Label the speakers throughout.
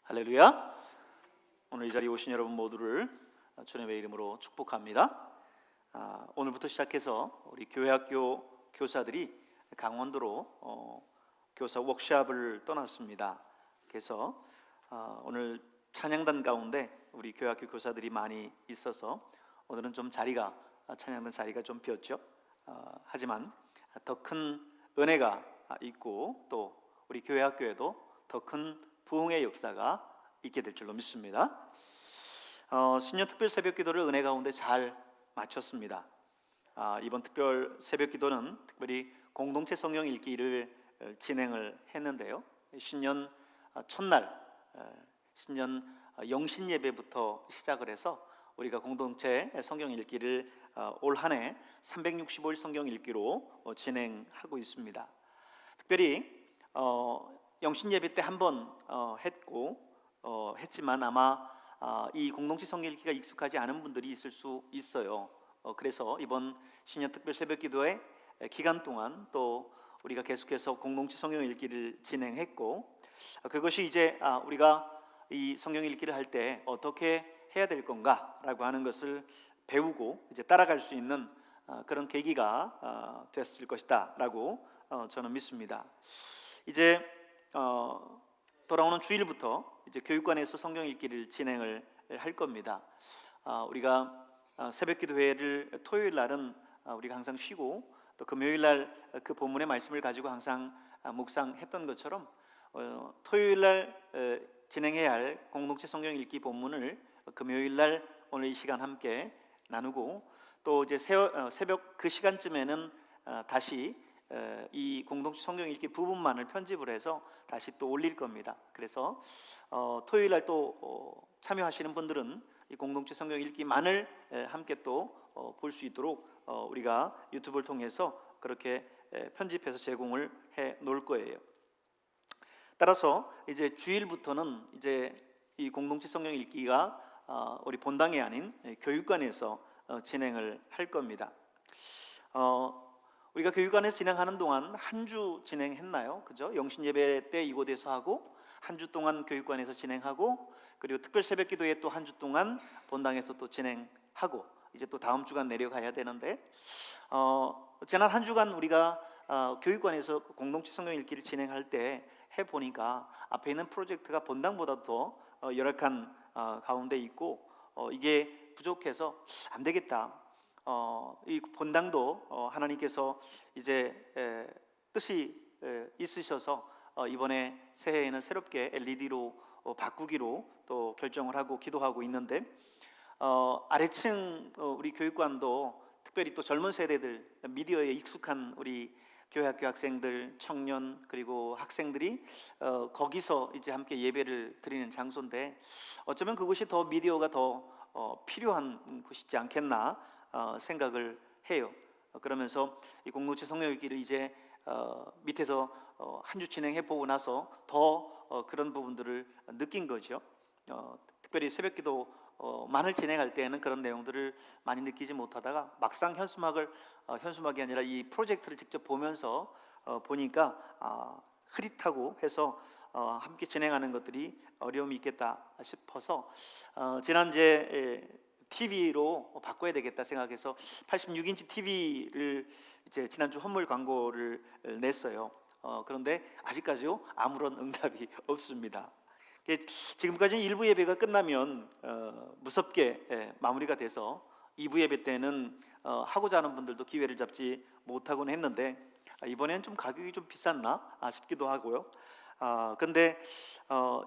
Speaker 1: 할렐루야. 오늘 이 자리에 오신 여러분 모두를 주님의 이름으로 축복합니다. 오늘부터 시작해서 우리 교회학교 교사들이 강원도로 교사 워크숍을 떠났습니다. 그래서 오늘 찬양단 가운데 우리 교회학교 교사들이 많이 있어서 오늘은 좀 찬양단 자리가 좀 비었죠. 하지만 더 큰 은혜가 있고 또 우리 교회학교에도 더 큰 부흥의 역사가 있게 될 줄로 믿습니다. 신년 특별 새벽 기도를 은혜 가운데 잘 마쳤습니다. 이번 특별 새벽 기도는 특별히 공동체 성경 읽기를 진행을 했는데요. 신년 첫날 신년 영신 예배부터 시작을 해서 우리가 공동체 성경 읽기를 올 한 해 365일 성경 읽기로 진행하고 있습니다. 특별히 영신 예배 때 한 번 했지만 아마 이 공동체 성경 읽기가 익숙하지 않은 분들이 있을 수 있어요. 그래서 이번 신년 특별 새벽 기도의 기간 동안 또 우리가 계속해서 공동체 성경 읽기를 진행했고, 그것이 이제 우리가 이 성경 읽기를 할 때 어떻게 해야 될 건가라고 하는 것을 배우고 이제 따라갈 수 있는 그런 계기가 됐을 것이다라고 저는 믿습니다. 이제 돌아오는 주일부터 이제 교육관에서 성경 읽기를 진행을 할 겁니다. 우리가 새벽 기도회를 토요일 날은 우리가 항상 쉬고 또 금요일 날 그 본문의 말씀을 가지고 항상 묵상했던 것처럼 토요일 날 진행해야 할 공동체 성경 읽기 본문을 금요일 날 오늘 이 시간 함께 나누고, 또 이제 새벽 그 시간쯤에는 다시 이 공동체 성경 읽기 부분만을 편집을 해서 다시 또 올릴 겁니다. 그래서 토요일 날 또 참여하시는 분들은 이 공동체 성경 읽기만을 함께 또 볼 수 있도록 우리가 유튜브를 통해서 그렇게 편집해서 제공을 해 놓을 거예요. 따라서 이제 주일부터는 이제 이 공동체 성경 읽기가 우리 본당이 아닌 교육관에서 진행을 할 겁니다. 우리가 교육관에서 진행하는 동안 한 주 진행했나요? 그죠? 영신 예배 때 이곳에서 하고 한 주 동안 교육관에서 진행하고, 그리고 특별 새벽 기도에 또 한 주 동안 본당에서 또 진행하고, 이제 또 다음 주간 내려가야 되는데 지난 한 주간 우리가 교육관에서 공동체 성경 읽기를 진행할 때 해보니까 앞에 있는 프로젝트가 본당보다 더 열악한 가운데 있고 이게 부족해서 안 되겠다. 이 본당도 하나님께서 이제 뜻이 있으셔서 이번에 새해에는 새롭게 LED로 바꾸기로 또 결정을 하고 기도하고 있는데, 아래층 우리 교육관도 특별히 또 젊은 세대들, 미디어에 익숙한 우리 교회학교 학생들, 청년 그리고 학생들이 거기서 이제 함께 예배를 드리는 장소인데, 어쩌면 그곳이 더 미디어가 더 필요한 곳이지 않겠나 생각을 해요. 그러면서 이 공동체 성경 읽기를 이제 밑에서 한 주 진행해 보고 나서 더 그런 부분들을 느낀 거죠. 특별히 새벽기도 만을 진행할 때는 그런 내용들을 많이 느끼지 못하다가 막상 현수막이 아니라 이 프로젝트를 직접 보면서 보니까 흐릿하고 해서 함께 진행하는 것들이 어려움이 있겠다 싶어서 지난주에 TV로 바꿔야 되겠다 생각해서 86인치 TV를 이제 지난주 선물 광고를 냈어요. 그런데 아직까지요 아무런 응답이 없습니다. 지금까지 1부 예배가 끝나면 무섭게 마무리가 돼서 2부 예배 때는 하고자 하는 분들도 기회를 잡지 못하곤 했는데 이번에는 좀 가격이 좀 비쌌나 싶기도 하고요. 근데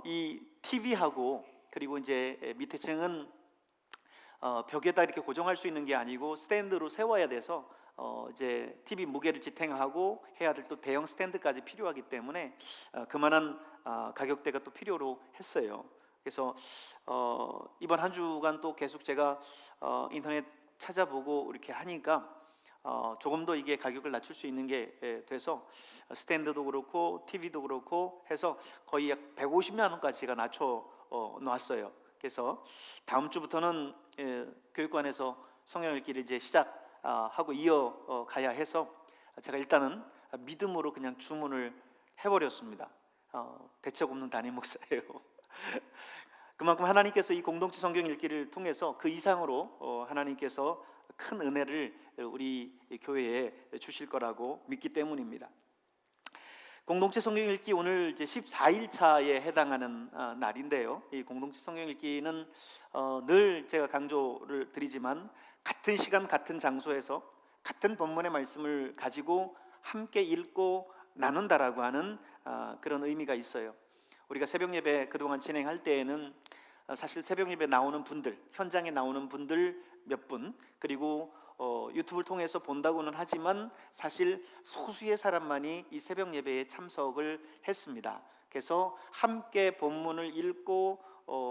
Speaker 1: 이 TV하고 그리고 이제 밑에 층은 벽에다 이렇게 고정할 수 있는 게 아니고 스탠드로 세워야 돼서 이제 TV 무게를 지탱하고 해야 될 또 대형 스탠드까지 필요하기 때문에 그만한 가격대가 또 필요로 했어요. 그래서 이번 한 주간 또 계속 제가 인터넷 찾아보고 이렇게 하니까 조금 더 이게 가격을 낮출 수 있는 게 돼서 스탠드도 그렇고 TV도 그렇고 해서 거의 약 150만 원까지 제가 낮춰 놨어요. 그래서 다음 주부터는 교육관에서 성경 읽기를 이제 시작하고 이어가야 해서 제가 일단은 믿음으로 그냥 주문을 해버렸습니다. 대책 없는 담임 목사예요. 그만큼 하나님께서 이 공동체 성경 읽기를 통해서 그 이상으로 하나님께서 큰 은혜를 우리 교회에 주실 거라고 믿기 때문입니다. 공동체 성경 읽기 오늘 이제 14일 차에 해당하는 날인데요. 이 공동체 성경 읽기는 늘 제가 강조를 드리지만 같은 시간 같은 장소에서 같은 본문의 말씀을 가지고 함께 읽고 나눈다라고 하는 그런 의미가 있어요. 우리가 새벽 예배 그동안 진행할 때에는 사실 새벽 예배 나오는 분들, 현장에 나오는 분들 몇 분, 그리고 유튜브를 통해서 본다고는 하지만 사실 소수의 사람만이 이 새벽 예배에 참석을 했습니다. 그래서 함께 본문을 읽고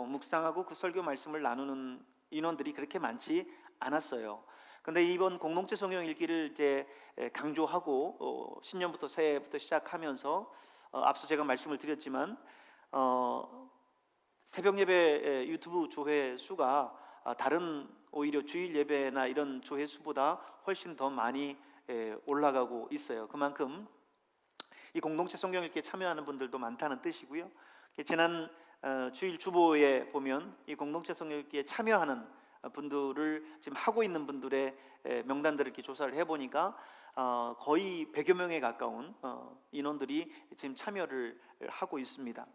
Speaker 1: 묵상하고 그 설교 말씀을 나누는 인원들이 그렇게 많지 않았어요. 근데 이번 공동체 성경 읽기를 이제 강조하고 신년부터 새해부터 시작하면서 앞서 제가 말씀을 드렸지만 새벽 예배 유튜브 조회 수가 다른 오히려 주일 예배나 이런 조회 수보다 훨씬 더 많이 올라가고 있어요. 그만큼 이 공동체 성경 읽기에 참여하는 분들도 많다는 뜻이고요. 지난 주일 주보에 보면 이 공동체 성경 읽기에 참여하는 분들을 지금 하고 있는 분들의 명단들을 이렇게 조사를 해보니까 거의 100여 명에 가까운 인원들이 지금 참여를 하고 있습니다.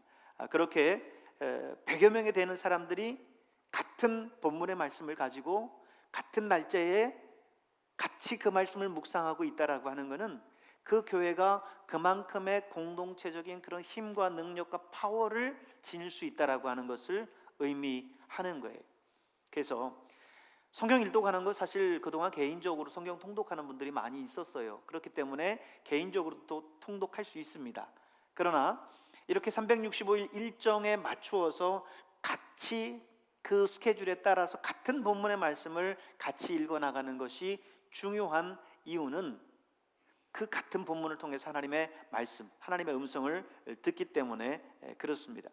Speaker 1: 그렇게 100여 명에 되는 사람들이 같은 본문의 말씀을 가지고 같은 날짜에 같이 그 말씀을 묵상하고 있다라고 하는 것은 그 교회가 그만큼의 공동체적인 그런 힘과 능력과 파워를 지닐 수 있다라고 하는 것을 의미하는 거예요. 그래서 성경 일독하는 거 사실 그동안 개인적으로 성경 통독하는 분들이 많이 있었어요. 그렇기 때문에 개인적으로도 통독할 수 있습니다. 그러나 이렇게 365일 일정에 맞추어서 같이 그 스케줄에 따라서 같은 본문의 말씀을 같이 읽어 나가는 것이 중요한 이유는 그 같은 본문을 통해서 하나님의 말씀, 하나님의 음성을 듣기 때문에 그렇습니다.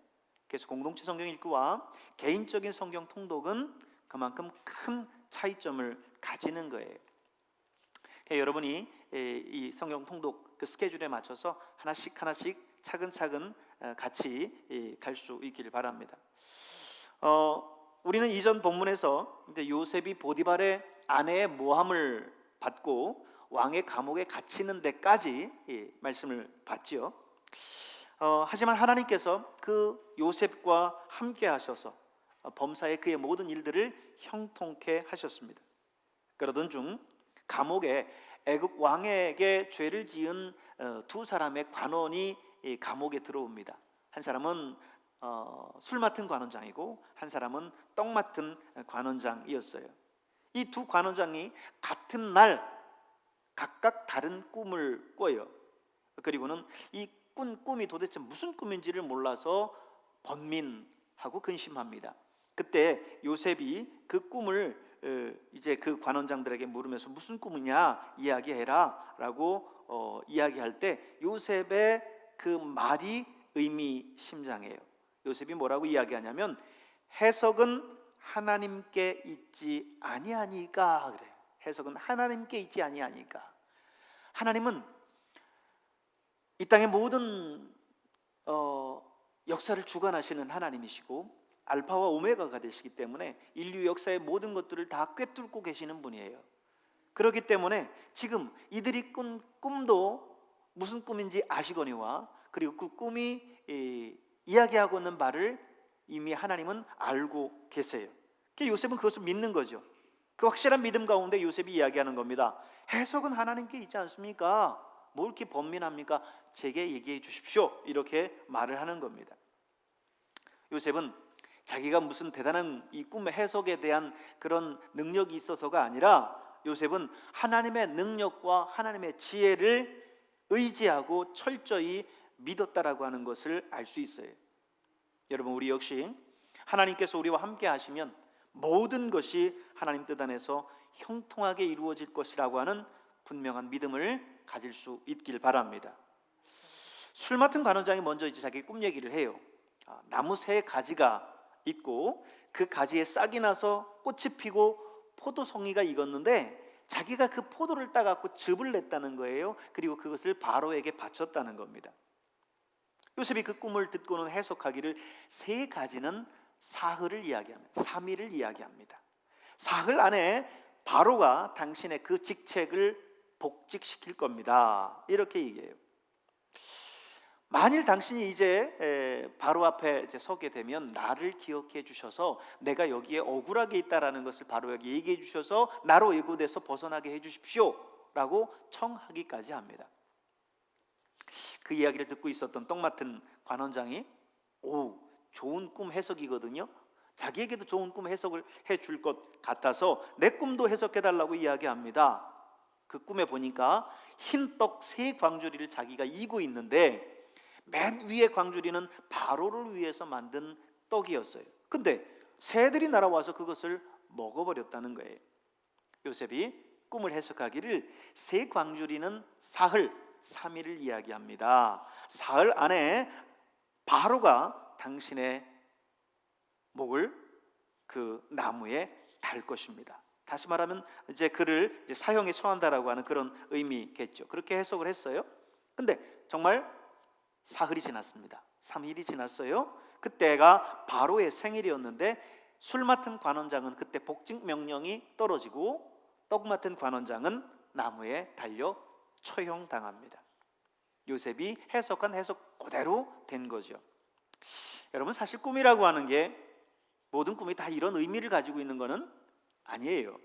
Speaker 1: 그래서 공동체 성경 읽기와 개인적인 성경 통독은 그만큼 큰 차이점을 가지는 거예요. 여러분이 이 성경 통독 그 스케줄에 맞춰서 하나씩 차근차근 같이 갈 수 있기를 바랍니다. 우리는 이전 본문에서 이제 요셉이 보디발의 아내의 모함을 받고 왕의 감옥에 갇히는 데까지 말씀을 봤지요. 하지만 하나님께서 그 요셉과 함께 하셔서 범사의 그의 모든 일들을 형통케 하셨습니다. 그러던 중 감옥에 애굽 왕에게 죄를 지은 두 사람의 관원이 감옥에 들어옵니다. 한 사람은 술 맡은 관원장이고 한 사람은 떡 맡은 관원장이었어요. 이 두 관원장이 같은 날 각각 다른 꿈을 꿔요. 그리고는 이 꾼 꿈이 도대체 무슨 꿈인지를 몰라서 번민하고 근심합니다. 그때 요셉이 그 꿈을 이제 그 관원장들에게 물으면서 무슨 꿈이냐 이야기해라 라고 이야기할 때 요셉의 그 말이 의미심장해요. 요셉이 뭐라고 이야기하냐면 해석은 하나님께 있지 아니하니까 그래요. 해석은 하나님께 있지 아니하니까. 하나님은 이 땅의 모든 역사를 주관하시는 하나님이시고 알파와 오메가가 되시기 때문에 인류 역사의 모든 것들을 다 꿰뚫고 계시는 분이에요. 그렇기 때문에 지금 이들이 꾼 꿈도 무슨 꿈인지 아시거니와 그리고 그 꿈이 이야기하고 있는 바를 이미 하나님은 알고 계세요. 요셉은 그것을 믿는 거죠. 그 확실한 믿음 가운데 요셉이 이야기하는 겁니다. 해석은 하나님께 있지 않습니까? 뭘 이렇게 번민합니까? 제게 얘기해 주십시오. 이렇게 말을 하는 겁니다. 요셉은 자기가 무슨 대단한 이 꿈의 해석에 대한 그런 능력이 있어서가 아니라 요셉은 하나님의 능력과 하나님의 지혜를 의지하고 철저히 믿었다라고 하는 것을 알 수 있어요. 여러분, 우리 역시 하나님께서 우리와 함께 하시면 모든 것이 하나님 뜻 안에서 형통하게 이루어질 것이라고 하는 분명한 믿음을 가질 수 있길 바랍니다. 술 맡은 관원장이 먼저 이제 자기 꿈 얘기를 해요. 나무 세 가지가 있고 그 가지에 싹이 나서 꽃이 피고 포도송이가 익었는데 자기가 그 포도를 따갖고 즙을 냈다는 거예요. 그리고 그것을 바로에게 바쳤다는 겁니다. 요셉이 그 꿈을 듣고는 해석하기를 세 가지는 사흘을 이야기합니다. 3일을 이야기합니다. 사흘 안에 바로가 당신의 그 직책을 복직시킬 겁니다. 이렇게 얘기해요. 만일 당신이 이제 바로 앞에 이제 서게 되면 나를 기억해 주셔서 내가 여기에 억울하게 있다라는 것을 바로에게 얘기해 주셔서 나로 이곳에서 벗어나게 해 주십시오 라고 청하기까지 합니다. 그 이야기를 듣고 있었던 떡 맡은 관원장이 좋은 꿈 해석이거든요. 자기에게도 좋은 꿈 해석을 해줄 것 같아서 내 꿈도 해석해달라고 이야기합니다. 그 꿈에 보니까 흰 떡 세 광주리를 자기가 이고 있는데 맨 위에 광주리는 바로를 위해서 만든 떡이었어요. 근데 새들이 날아와서 그것을 먹어버렸다는 거예요. 요셉이 꿈을 해석하기를 세 광주리는 사흘, 3일을 이야기합니다. 사흘 안에 바로가 당신의 목을 그 나무에 달 것입니다. 다시 말하면 이제 그를 이제 사형에 처한다라고 하는 그런 의미겠죠. 그렇게 해석을 했어요. 근데 정말 사흘이 지났습니다. 3일이 지났어요. 그때가 바로의 생일이었는데 술 맡은 관원장은 그때 복직 명령이 떨어지고 떡 맡은 관원장은 나무에 달려 처형당합니다. 요셉이 해석한 해석 그대로 된 거죠. 여러분, 사실 꿈이라고 하는 게 모든 꿈이 다 이런 의미를 가지고 있는 것은 아니에요.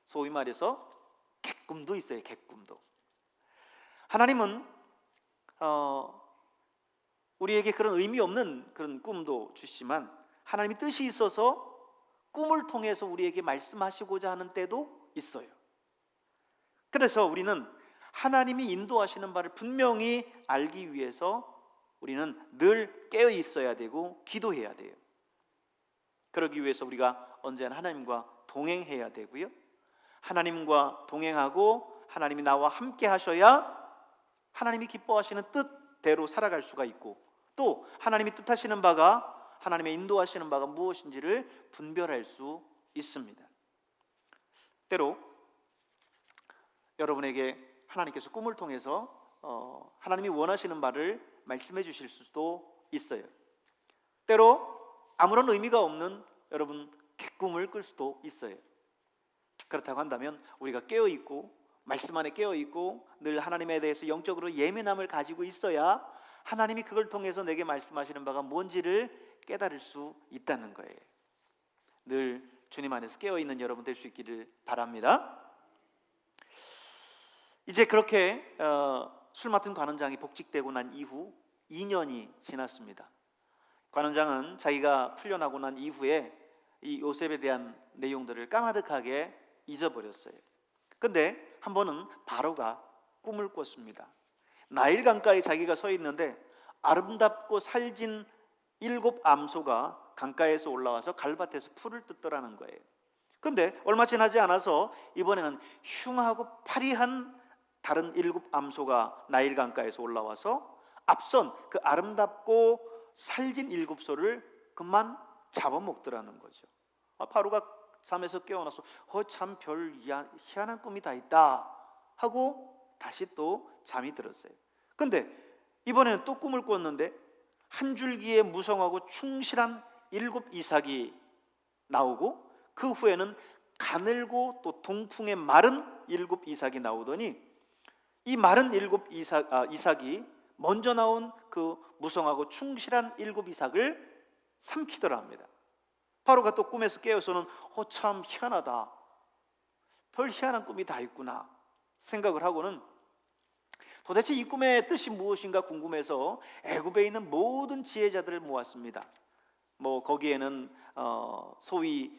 Speaker 1: 소위 말해서 객꿈도 있어요. 객꿈도. 하나님은 우리에게 그런 의미 없는 그런 꿈도 주시지만 하나님이 뜻이 있어서 꿈을 통해서 우리에게 말씀하시고자 하는 때도 있어요. 그래서 우리는 하나님이 인도하시는 바를 분명히 알기 위해서 우리는 늘 깨어 있어야 되고 기도해야 돼요. 그러기 위해서 우리가 언제나 하나님과 동행해야 되고요. 하나님과 동행하고 하나님이 나와 함께 하셔야 하나님이 기뻐하시는 뜻대로 살아갈 수가 있고, 또 하나님이 뜻하시는 바가, 하나님의 인도하시는 바가 무엇인지를 분별할 수 있습니다. 때로 여러분에게 하나님께서 꿈을 통해서 하나님이 원하시는 바를 말씀해 주실 수도 있어요. 때로 아무런 의미가 없는 여러분 객꿈을 꿀 수도 있어요. 그렇다고 한다면 우리가 깨어있고 말씀 안에 깨어있고 늘 하나님에 대해서 영적으로 예민함을 가지고 있어야 하나님이 그걸 통해서 내게 말씀하시는 바가 뭔지를 깨달을 수 있다는 거예요. 늘 주님 안에서 깨어있는 여러분 될 수 있기를 바랍니다. 이제 그렇게 술 맡은 관원장이 복직되고 난 이후 2년이 지났습니다. 관원장은 자기가 풀려나고 난 이후에 이 요셉에 대한 내용들을 까마득하게 잊어버렸어요. 근데 한 번은 바로가 꿈을 꿨습니다. 나일 강가에 자기가 서 있는데 아름답고 살진 7 암소가 강가에서 올라와서 갈밭에서 풀을 뜯더라는 거예요. 근데 얼마 지나지 않아서 이번에는 흉하고 파리한 다른 7 암소가 나일 강가에서 올라와서 앞선 그 아름답고 살진 7소를 그만 잡아먹더라는 거죠. 바로가 잠에서 깨어나서 참 별 희한한 꿈이 다 있다 하고 다시 또 잠이 들었어요. 근데 이번에는 또 꿈을 꿨는데 한 줄기에 무성하고 충실한 7 이삭이 나오고 그 후에는 가늘고 또 동풍에 마른 7 이삭이 나오더니 이 마른 7 이삭이 먼저 나온 그 무성하고 충실한 7 이삭을 삼키더라 합니다. 바로가 또 꿈에서 깨어서는 참 희한하다, 별 희한한 꿈이 다 있구나 생각을 하고는 도대체 이 꿈의 뜻이 무엇인가 궁금해서 애굽에 있는 모든 지혜자들을 모았습니다. 거기에는 소위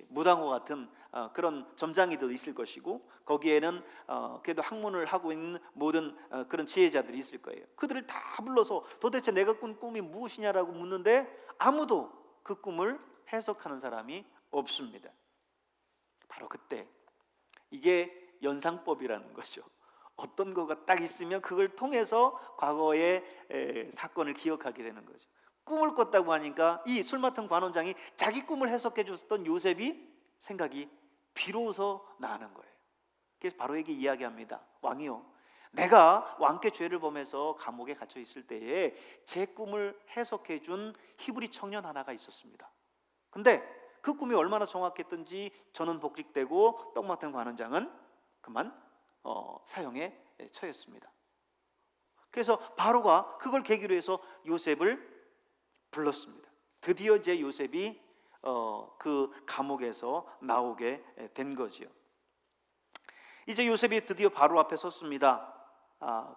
Speaker 1: 무당과 같은 그런 점장이도 있을 것이고, 거기에는 그래도 학문을 하고 있는 모든 그런 지혜자들이 있을 거예요. 그들을 다 불러서 도대체 내가 꾼 꿈이 무엇이냐라고 묻는데 아무도 그 꿈을 해석하는 사람이 없습니다. 바로 그때 이게 연상법이라는 거죠. 어떤 거가 딱 있으면 그걸 통해서 과거의 사건을 기억하게 되는 거죠. 꿈을 꿨다고 하니까 이 술 맡은 관원장이 자기 꿈을 해석해 줬던 요셉이 생각이 비로소 나는 거예요. 그래서 바로에게 이야기합니다. 왕이요, 내가 왕께 죄를 범해서 감옥에 갇혀 있을 때에 제 꿈을 해석해 준 히브리 청년 하나가 있었습니다. 근데 그 꿈이 얼마나 정확했던지 저는 복직되고 떡 맡은 관원장은 그만 사형에 처했습니다. 그래서 바로가 그걸 계기로 해서 요셉을 불렀습니다. 드디어 이제 요셉이 그 감옥에서 나오게 된 거지요. 이제 요셉이 드디어 바로 앞에 섰습니다.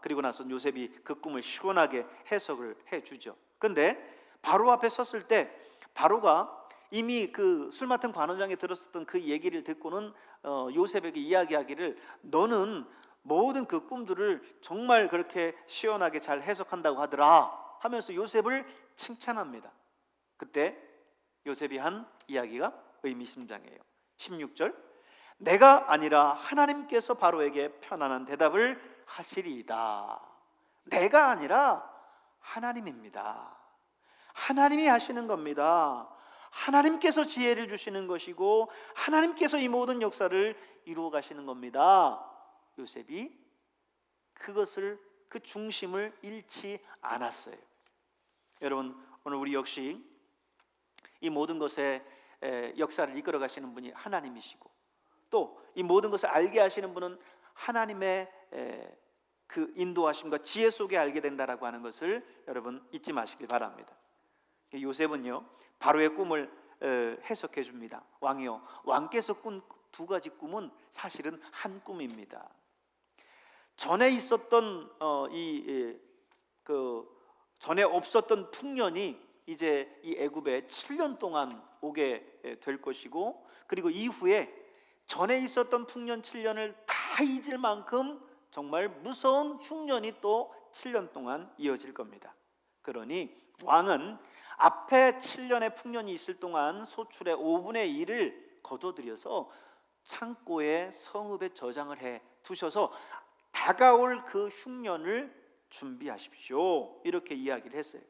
Speaker 1: 그리고 나서 요셉이 그 꿈을 시원하게 해석을 해주죠. 근데 바로 앞에 섰을 때 바로가 이미 그 술 맡은 관원장이 들었었던 그 얘기를 듣고는 요셉에게 이야기하기를 너는 모든 그 꿈들을 정말 그렇게 시원하게 잘 해석한다고 하더라 하면서 요셉을 칭찬합니다. 그때 요셉이 한 이야기가 의미심장해요. 16절, 내가 아니라 하나님께서 바로에게 편안한 대답을 하시리이다. 내가 아니라 하나님입니다. 하나님이 하시는 겁니다. 하나님께서 지혜를 주시는 것이고 하나님께서 이 모든 역사를 이루어 가시는 겁니다. 요셉이 그것을, 그 중심을 잃지 않았어요. 여러분, 오늘 우리 역시 이 모든 것의 역사를 이끌어 가시는 분이 하나님이시고 또 이 모든 것을 알게 하시는 분은 하나님의 그 인도하심과 지혜 속에 알게 된다라고 하는 것을 여러분 잊지 마시길 바랍니다. 요셉은요 바로의 꿈을 해석해 줍니다. 왕이요, 왕께서 꾼 두 가지 꿈은 사실은 한 꿈입니다. 전에 있었던 전에 없었던 풍년이 이제 이 애굽에 7년 동안 오게 될 것이고, 그리고 이후에 전에 있었던 풍년 7년을 다 잊을 만큼 정말 무서운 흉년이 또 7년 동안 이어질 겁니다. 그러니 왕은 앞에 7년의 풍년이 있을 동안 소출의 5분의 1을 거둬들여서 창고에 성읍에 저장을 해 두셔서 다가올 그 흉년을 준비하십시오, 이렇게 이야기를 했어요.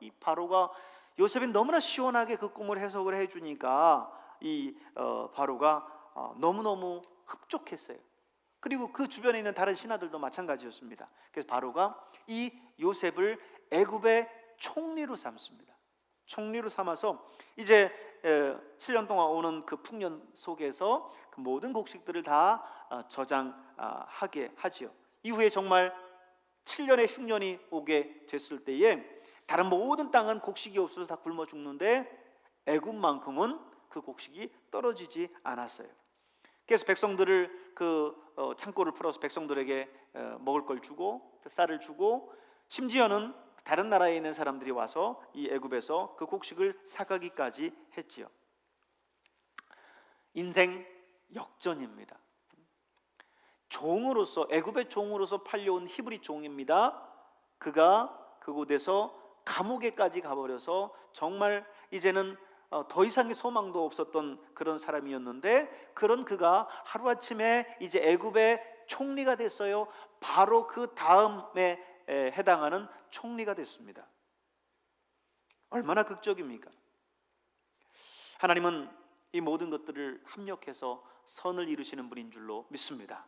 Speaker 1: 이 바로가, 요셉이 너무나 시원하게 그 꿈을 해석을 해주니까 이 바로가 너무너무 흡족했어요. 그리고 그 주변에 있는 다른 신하들도 마찬가지였습니다. 그래서 바로가 이 요셉을 애굽의 총리로 삼습니다. 총리로 삼아서 이제 7년 동안 오는 그 풍년 속에서 그 모든 곡식들을 다 저장하게 하지요. 이후에 정말 7년의 흉년이 오게 됐을 때에 다른 모든 땅은 곡식이 없어서 다 굶어 죽는데 애굽만큼은 그 곡식이 떨어지지 않았어요. 그래서 백성들을 창고를 풀어서 백성들에게 먹을 걸 주고 쌀을 주고, 심지어는 다른 나라에 있는 사람들이 와서 이 애굽에서 그 곡식을 사가기까지 했지요. 인생 역전입니다. 종으로서, 애굽의 종으로서 팔려온 히브리 종입니다. 그가 그곳에서 감옥에까지 가버려서 정말 이제는 더 이상의 소망도 없었던 그런 사람이었는데, 그런 그가 하루아침에 이제 애굽의 총리가 됐어요. 바로 그 다음에 해당하는 총리가 됐습니다. 얼마나 극적입니까? 하나님은 이 모든 것들을 합력해서 선을 이루시는 분인 줄로 믿습니다.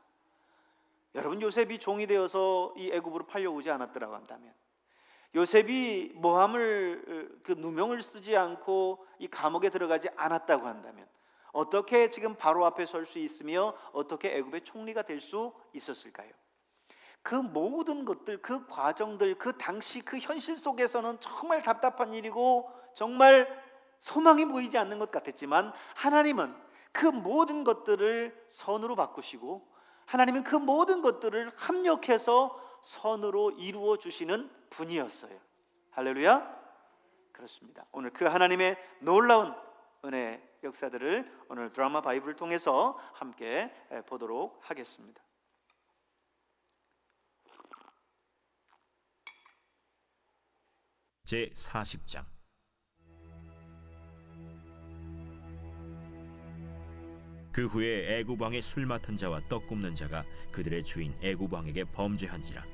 Speaker 1: 여러분, 요셉이 종이 되어서 이 애굽으로 팔려오지 않았더라고 한다면, 요셉이 모함을 그 누명을 쓰지 않고 이 감옥에 들어가지 않았다고 한다면 어떻게 지금 바로 앞에 설 수 있으며 어떻게 애굽의 총리가 될 수 있었을까요? 그 모든 것들, 그 과정들, 그 당시 그 현실 속에서는 정말 답답한 일이고 정말 소망이 보이지 않는 것 같았지만, 하나님은 그 모든 것들을 선으로 바꾸시고 하나님은 그 모든 것들을 합력해서 선으로 이루어 주시는 분이었어요. 할렐루야. 그렇습니다. 오늘 그 하나님의 놀라운 은혜 역사들을 오늘 드라마 바이블을 통해서 함께 보도록 하겠습니다.
Speaker 2: 제 40장. 그 후에 애굽 왕의 술 맡은 자와 떡 굽는 자가 그들의 주인 애굽 왕에게 범죄한지라.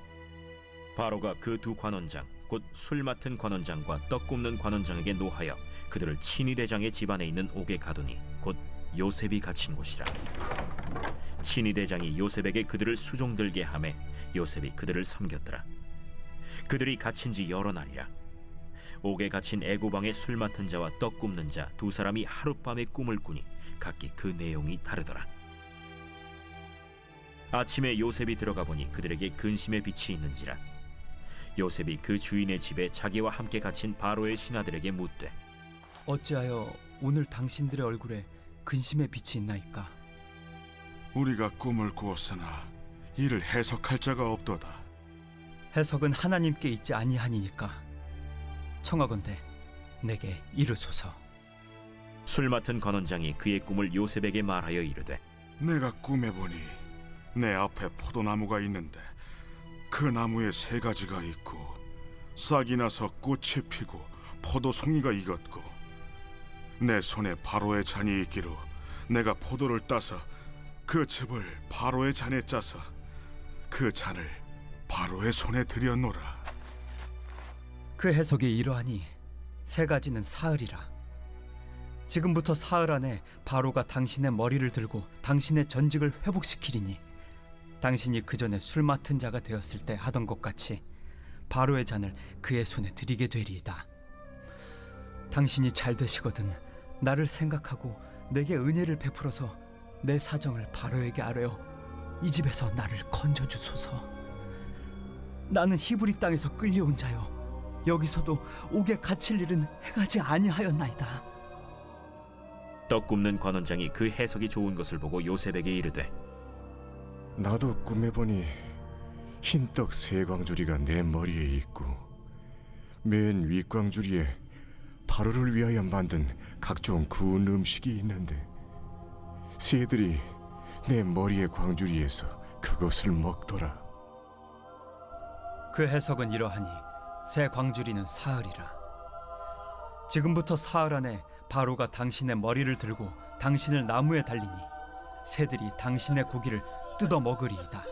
Speaker 2: 바로가 그 두 관원장 곧 술 맡은 관원장과 떡 굽는 관원장에게 노하여 그들을 친위 대장의 집안에 있는 옥에 가두니 곧 요셉이 갇힌 곳이라. 친위 대장이 요셉에게 그들을 수종들게 하매 요셉이 그들을 섬겼더라. 그들이 갇힌 지 여러 날이라. 옥에 갇힌 애굽 왕의 술 맡은 자와 떡 굽는 자 두 사람이 하룻밤에 꿈을 꾸니 각기 그 내용이 다르더라. 아침에 요셉이 들어가 보니 그들에게 근심의 빛이 있는지라. 요셉이 그 주인의 집에 자기와 함께 갇힌 바로의 신하들에게 묻되
Speaker 3: 어찌하여 오늘 당신들의 얼굴에 근심의 빛이 있나이까?
Speaker 4: 우리가 꿈을 꾸었으나 이를 해석할 자가 없도다.
Speaker 3: 해석은 하나님께 있지 아니하니이까. 청하건대 내게 이르소서.
Speaker 2: 술 맡은 관원장이 그의 꿈을 요셉에게 말하여 이르되
Speaker 4: 내가 꿈에 보니 내 앞에 포도나무가 있는데 그 나무에 세 가지가 있고 싹이 나서 꽃이 피고 포도송이가 익었고 내 손에 바로의 잔이 있기로 내가 포도를 따서 그 즙을 바로의 잔에 짜서 그 잔을 바로의 손에 들여놓으라.
Speaker 3: 그 해석이 이러하니 세 가지는 사흘이라. 지금부터 사흘 안에 바로가 당신의 머리를 들고 당신의 전직을 회복시키리니 당신이 그 전에 술 맡은 자가 되었을 때 하던 것 같이 바로의 잔을 그의 손에 드리게 되리이다. 당신이 잘 되시거든 나를 생각하고 내게 은혜를 베풀어서 내 사정을 바로에게 아뢰어 이 집에서 나를 건져 주소서. 나는 히브리 땅에서 끌려온 자요 여기서도 옥에 갇힐 일은 행하지 아니하였나이다.
Speaker 2: 떡 굽는 관원장이 그 해석이 좋은 것을 보고 요셉에게 이르되
Speaker 5: 나도 꿈에 보니 흰떡 세 광주리가 내 머리에 있고 맨 윗광주리에 바로를 위하여 만든 각종 구운 음식이 있는데 새들이 내 머리의 광주리에서 그것을 먹더라.
Speaker 3: 그 해석은 이러하니 새 광주리는 사흘이라. 지금부터 사흘 안에 바로가 당신의 머리를 들고 당신을 나무에 달리니 새들이 당신의 고기를 뜯어 먹으리이다.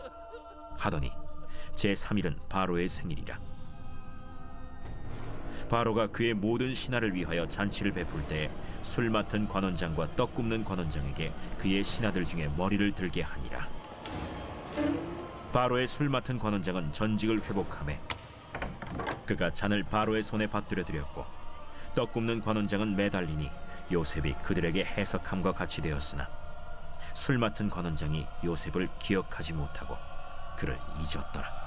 Speaker 2: 하더니 제3일은 바로의 생일이라. 바로가 그의 모든 신하를 위하여 잔치를 베풀 때에 술 맡은 관원장과 떡 굽는 관원장에게 그의 신하들 중에 머리를 들게 하니라. 바로의 술 맡은 관원장은 전직을 회복하매 그가 잔을 바로의 손에 받들어 드렸고 떡 굽는 관원장은 매달리니 요셉이 그들에게 해석함과 같이 되었으나 술 맡은 관원장이 요셉을 기억하지 못하고 그를 잊었더라.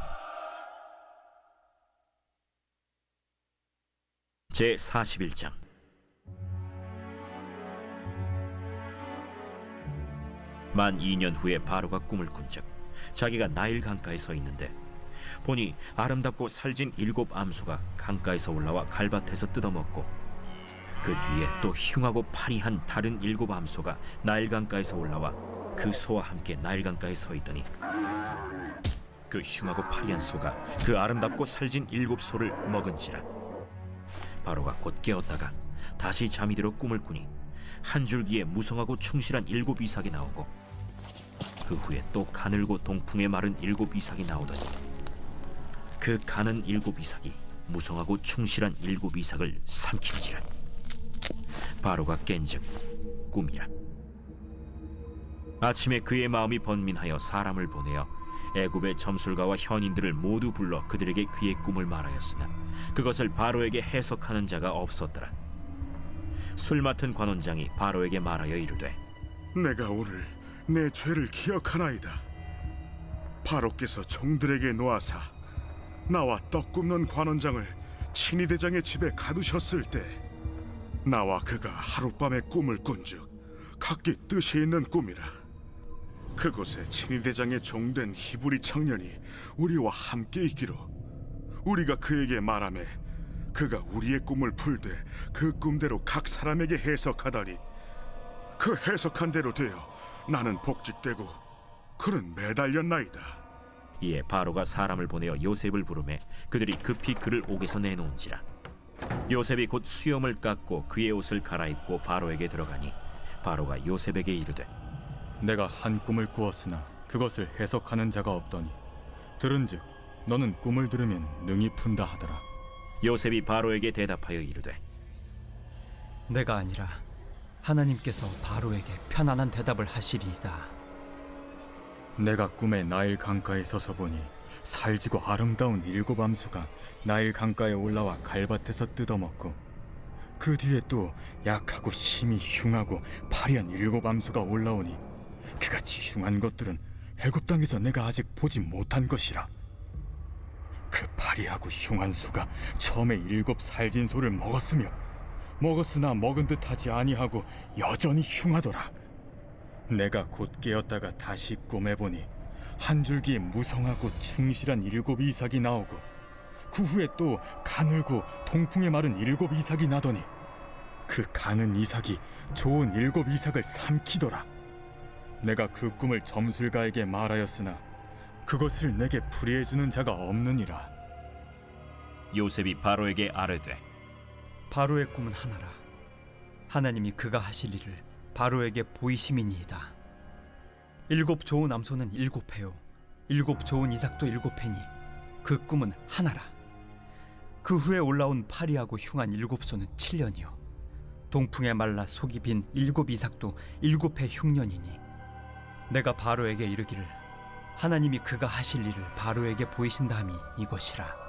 Speaker 2: 제41장. 만 2년 후에 바로가 꿈을 꾼즉 자기가 나일 강가에 서 있는데 보니 아름답고 살진 7 암소가 강가에서 올라와 갈밭에서 뜯어먹고 그 뒤에 또 흉하고 파리한 다른 7 암소가 나일 강가에서 올라와 그 소와 함께 나일 강가에 서 있더니 그 흉하고 파리한 소가 그 아름답고 살진 7 소를 먹은지라. 바로가 곧 깨었다가 다시 잠이 들어 꿈을 꾸니 한 줄기에 무성하고 충실한 7 이삭이 나오고 그 후에 또 가늘고 동풍에 마른 7 이삭이 나오더니 그 가는 7 이삭이 무성하고 충실한 7 이삭을 삼킨지라. 바로가 깬즉 꿈이라. 아침에 그의 마음이 번민하여 사람을 보내어 애굽의 점술가와 현인들을 모두 불러 그들에게 그의 꿈을 말하였으나 그것을 바로에게 해석하는 자가 없었더라. 술 맡은 관원장이 바로에게 말하여 이르되
Speaker 4: 내가 오늘 내 죄를 기억하나이다. 바로께서 종들에게 놓아사 나와 떡 굽는 관원장을 친위 대장의 집에 가두셨을 때 나와 그가 하룻밤에 꿈을 꾼즉 각기 뜻이 있는 꿈이라. 그곳에 친위 대장의 종된 히브리 청년이 우리와 함께 있기로 우리가 그에게 말하매 그가 우리의 꿈을 풀되 그 꿈대로 각 사람에게 해석하다니 그 해석한 대로 되어 나는 복직되고 그는 매달렸나이다.
Speaker 2: 이에 바로가 사람을 보내어 요셉을 부르매 그들이 급히 그를 옥에서 내놓은지라. 요셉이 곧 수염을 깎고 그의 옷을 갈아입고 바로에게 들어가니 바로가 요셉에게 이르되
Speaker 6: 내가 한 꿈을 꾸었으나 그것을 해석하는 자가 없더니 들은즉 너는 꿈을 들으면 능히 푼다 하더라.
Speaker 2: 요셉이 바로에게 대답하여 이르되
Speaker 3: 내가 아니라 하나님께서 바로에게 편안한 대답을 하시리이다.
Speaker 6: 내가 꿈에 나일 강가에 서서 보니 살지고 아름다운 7 암수가 나일 강가에 올라와 갈밭에서 뜯어먹고, 그 뒤에 또 약하고 심히 흉하고 파리한 7 암수가 올라오니 그같이 흉한 것들은 애굽 땅에서 내가 아직 보지 못한 것이라. 그 파리하고 흉한 수가 처음에 7 살진 소를 먹었으나 먹은 듯 하지 아니하고 여전히 흉하더라. 내가 곧 깨었다가 다시 꿈에 보니 한 줄기에 무성하고 충실한 7 이삭이 나오고, 그 후에 또 가늘고 통풍에 마른 7 이삭이 나더니 그 가는 이삭이 좋은 7 이삭을 삼키더라. 내가 그 꿈을 점술가에게 말하였으나 그것을 내게 풀이해주는 자가 없느니라.
Speaker 2: 요셉이 바로에게 아뢰되
Speaker 3: 바로의 꿈은 하나라. 하나님이 그가 하실 일을 바로에게 보이심이니이다. 7 좋은 암소는 7회요 7 좋은 이삭도 7회니 그 꿈은 하나라. 그 후에 올라온 파리하고 흉한 7소는 7년이요 동풍에 말라 속이 빈 7 이삭도 7회 흉년이니 내가 바로에게 이르기를 하나님이 그가 하실 일을 바로에게 보이신다 함이 이것이라.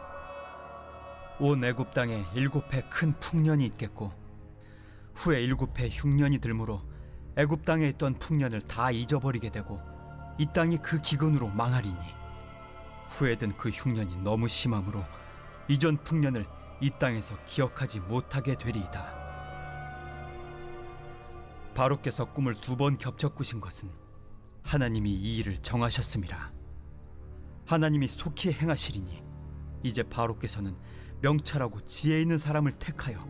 Speaker 3: 온 애굽 땅에 7회 큰 풍년이 있겠고 후에 7회 흉년이 들므로 애굽 땅에 있던 풍년을 다 잊어버리게 되고 이 땅이 그 기근으로 망하리니 후에 든 그 흉년이 너무 심함으로 이전 풍년을 이 땅에서 기억하지 못하게 되리이다. 바로께서 꿈을 2번 겹쳐 꾸신 것은 하나님이 이 일을 정하셨음이라. 하나님이 속히 행하시리니 이제 바로께서는 명철하고 지혜 있는 사람을 택하여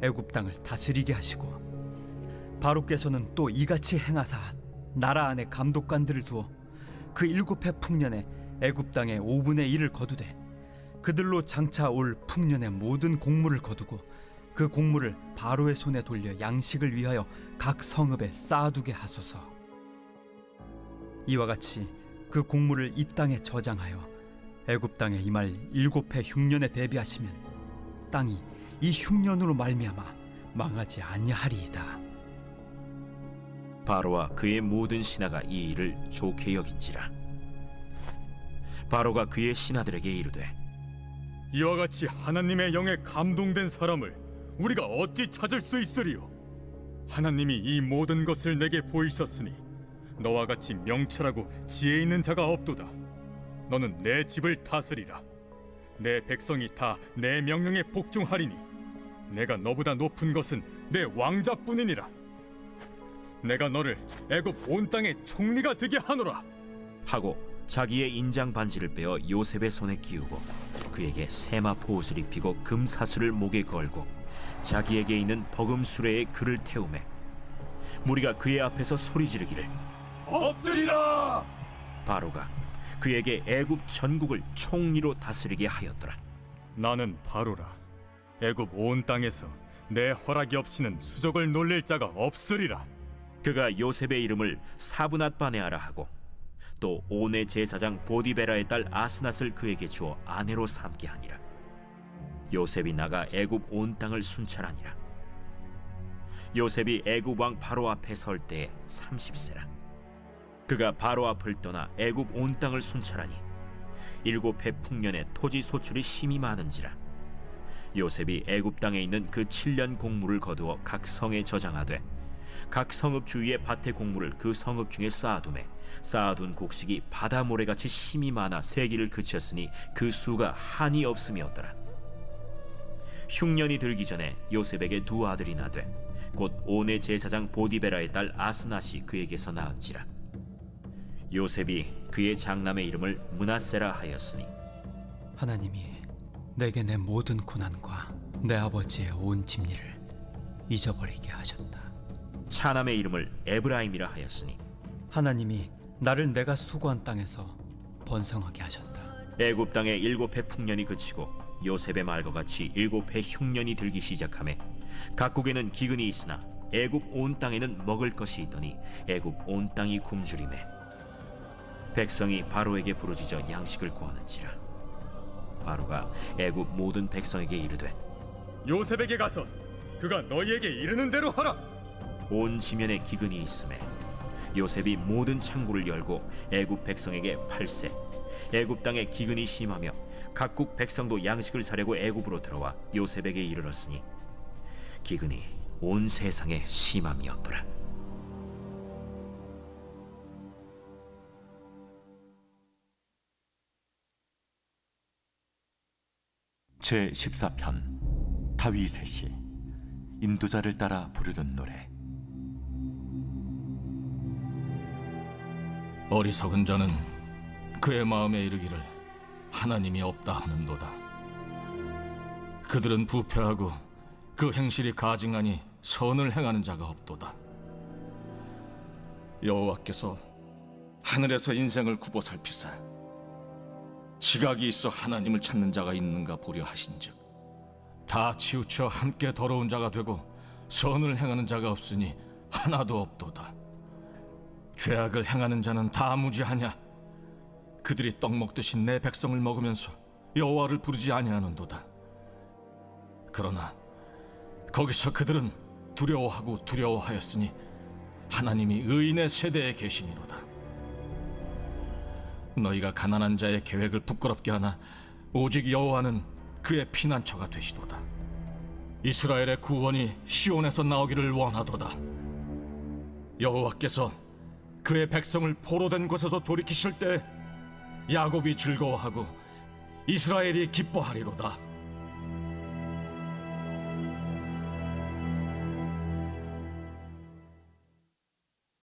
Speaker 3: 애굽 땅을 다스리게 하시고, 바로께서는 또 이같이 행하사 나라 안에 감독관들을 두어 그 7회 풍년에 애굽 땅의 5분의 1을 거두되 그들로 장차 올 풍년의 모든 곡물을 거두고 그 곡물을 바로의 손에 돌려 양식을 위하여 각 성읍에 쌓아두게 하소서. 이와 같이 그 곡물을 이 땅에 저장하여 애굽 땅에 임할 7회 흉년에 대비하시면 땅이 이 흉년으로 말미암아 망하지 아니하리이다.
Speaker 2: 바로와 그의 모든 신하가 이 일을 좋게 여긴지라. 바로가 그의 신하들에게 이르되
Speaker 6: 이와 같이 하나님의 영에 감동된 사람을 우리가 어찌 찾을 수 있으리요? 하나님이 이 모든 것을 내게 보이셨으니 너와 같이 명철하고 지혜 있는 자가 없도다. 너는 내 집을 다스리라. 내 백성이 다 내 명령에 복종하리니 내가 너보다 높은 것은 내 왕자뿐이니라. 내가 너를 애굽 온 땅의 총리가 되게 하노라.
Speaker 2: 하고 자기의 인장 반지를 빼어 요셉의 손에 끼우고 그에게 세마포 옷을 입히고 금사슬을 목에 걸고 자기에게 있는 버금 수레에 그를 태우매 무리가 그의 앞에서 소리 지르기를
Speaker 4: 엎드리라!
Speaker 2: 바로가 그에게 애굽 전국을 총리로 다스리게 하였더라.
Speaker 6: 나는 바로라. 애굽 온 땅에서 내 허락이 없이는 수족을 놀릴 자가 없으리라.
Speaker 2: 그가 요셉의 이름을 사브낫바네아라 하고 또 온의 제사장 보디베라의 딸 아스낫을 그에게 주어 아내로 삼게 하니라. 요셉이 나가 애굽 온 땅을 순찰하니라. 요셉이 애굽 왕 바로 앞에 설 때에 30세라. 그가 바로 앞을 떠나 애굽 온 땅을 순찰하니 7해 풍년에 토지 소출이 심히 많은지라. 요셉이 애굽 땅에 있는 그 7년 곡물을 거두어 각 성에 저장하되 각 성읍 주위의 밭의 곡물을 그 성읍 중에 쌓아두매 쌓아둔 곡식이 바다 모래같이 심히 많아 세기를 그쳤으니 그 수가 한이 없음이었더라. 흉년이 들기 전에 요셉에게 2 아들이 나되 곧 온의 제사장 보디베라의 딸 아스낫이 그에게서 낳은지라. 요셉이 그의 장남의 이름을 므낫세라 하였으니
Speaker 3: 하나님이 내게 내 모든 고난과 내 아버지의 온 집리를 잊어버리게 하셨다.
Speaker 2: 차남의 이름을 에브라임이라 하였으니
Speaker 3: 하나님이 나를 내가 수고한 땅에서 번성하게 하셨다.
Speaker 2: 애굽 땅에 7해 풍년이 그치고 요셉의 말과 같이 7해 흉년이 들기 시작하매 각국에는 기근이 있으나 애굽 온 땅에는 먹을 것이 있더니 애굽 온 땅이 굶주리매 백성이 바로에게 부르짖어 양식을 구하는지라. 바로가 애굽 모든 백성에게 이르되
Speaker 6: 요셉에게 가서 그가 너희에게 이르는 대로 하라.
Speaker 2: 온 지면에 기근이 있음에 요셉이 모든 창고를 열고 애굽 백성에게 팔세. 애굽 땅에 기근이 심하며 각국 백성도 양식을 사려고 애굽으로 들어와 요셉에게 이르렀으니 기근이 온 세상에 심함이었더라.
Speaker 7: 제 14편 다윗의 시 인도자를 따라 부르는 노래.
Speaker 8: 어리석은 자는 그의 마음에 이르기를 하나님이 없다 하는도다. 그들은 부패하고 그 행실이 가증하니 선을 행하는 자가 없도다. 여호와께서 하늘에서 인생을 굽어 살피사 지각이 있어 하나님을 찾는 자가 있는가 보려 하신즉 다 치우쳐 함께 더러운 자가 되고 선을 행하는 자가 없으니 하나도 없도다. 죄악을 행하는 자는 다 무지하냐? 그들이 떡 먹듯이 내 백성을 먹으면서 여호와를 부르지 아니하는도다. 그러나 거기서 그들은 두려워하고 두려워하였으니 하나님이 의인의 세대에 계시니로다. 너희가 가난한 자의 계획을 부끄럽게 하나 오직 여호와는 그의 피난처가 되시도다. 이스라엘의 구원이 시온에서 나오기를 원하도다. 여호와께서 그의 백성을 포로된 곳에서 돌이키실 때 야곱이 즐거워하고 이스라엘이 기뻐하리로다.